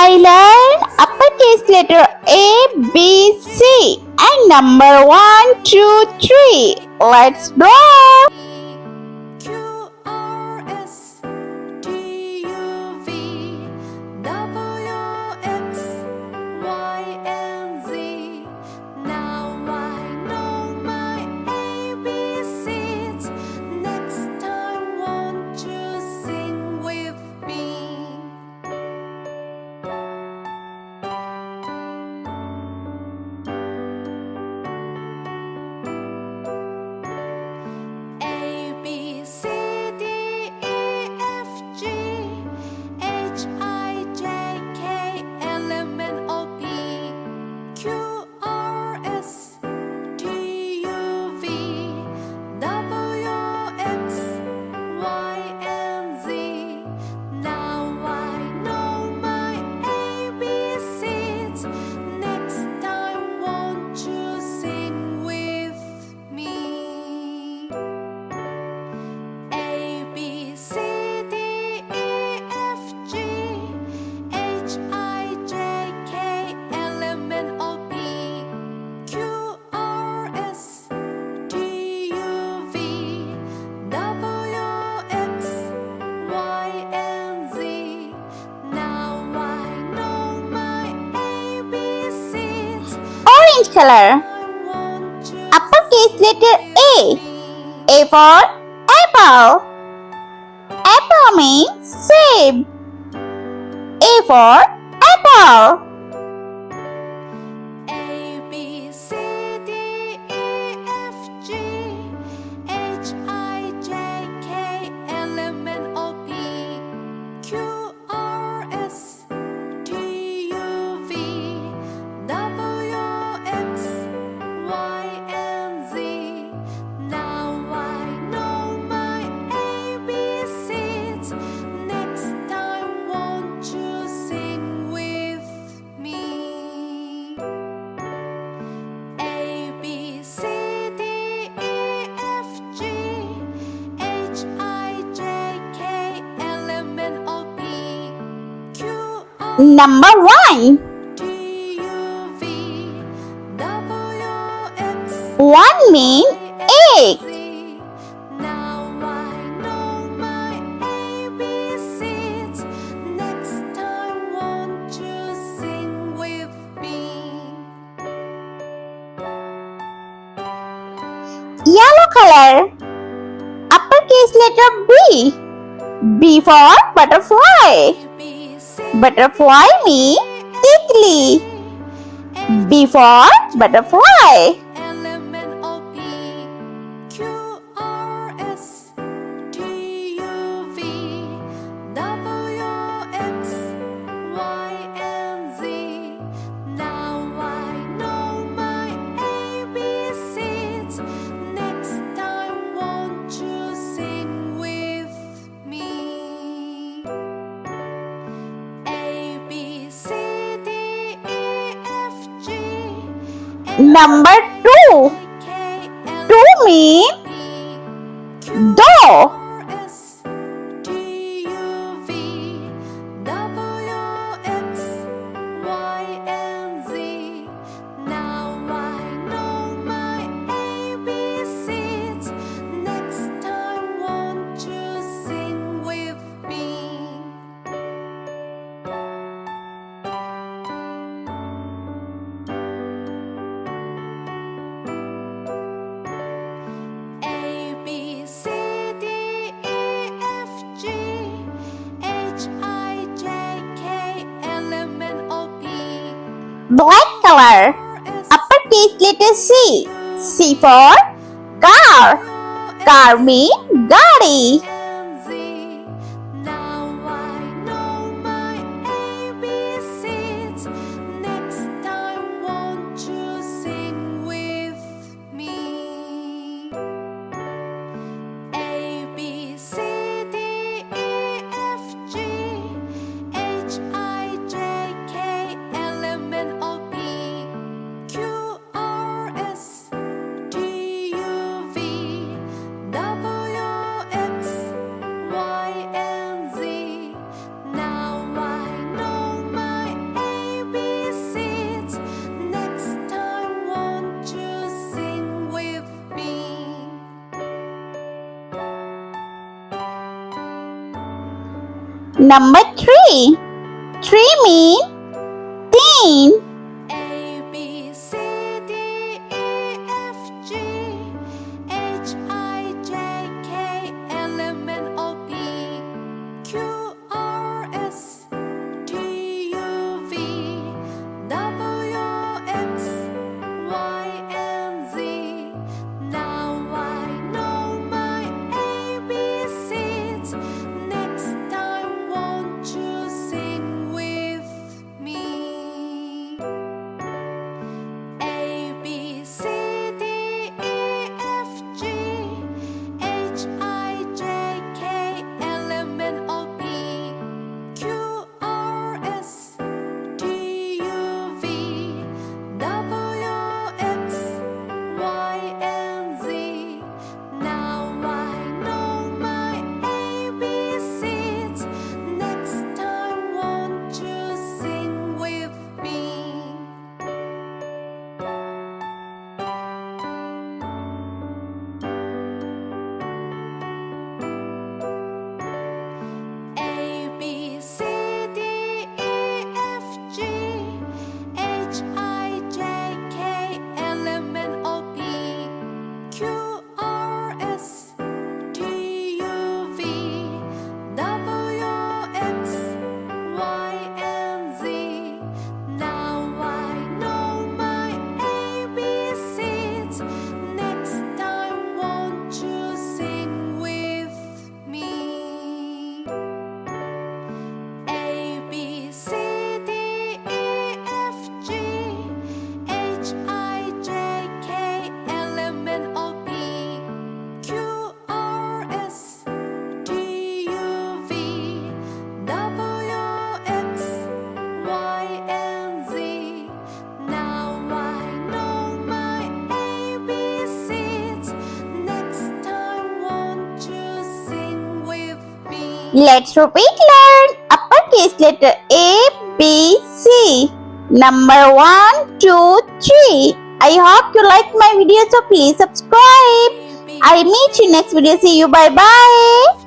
I learn uppercase letter A, B, C and number 1, 2, 3. Let's draw. Orange color. Uppercase letter A. A for apple. Apple means same. A for apple. Number 1. 1 means egg. Yellow color. Uppercase letter B. B for butterfly. Butterfly means tickly. B for butterfly. Number 2. 2 means door. Black color. Uppercase letter C. C for car. Car means gari. Number 3. 3 mean thin. A, B, C, D, E, F, G, H, I, J, K, L, M, N, O, P, Q, R, S, T, U, V, W, X, Y, and Z. Now I know my ABCs. Next time, won't you sing with me? A, B, C, D, E, F, G, H, I, J, K, L, M, N, O, P, Q, R, S, T, U, V, W, X, Y, and Z. Now I know my ABCs. Next time, won't you sing with me? A, B, C, D, E, F, G, H, I, J, K, L, M, N, O, P, Q, R, S, T, U, V, W, X, Y, and Z. Now I know my ABCs. Next time, won't you sing with me? A, B, C, D, E, F, G, H, I, J, K, L, M, N, O, P, Q, R, S, T, U, V, W, X, Y, and Z. Now I know my ABCs. Next time, won't you sing with me? Let's repeat learn. Uppercase letter A, B, C. Number 1, 2, 3. I hope you like my video, so please subscribe. A, B, I'll meet you next video. See you. Bye bye.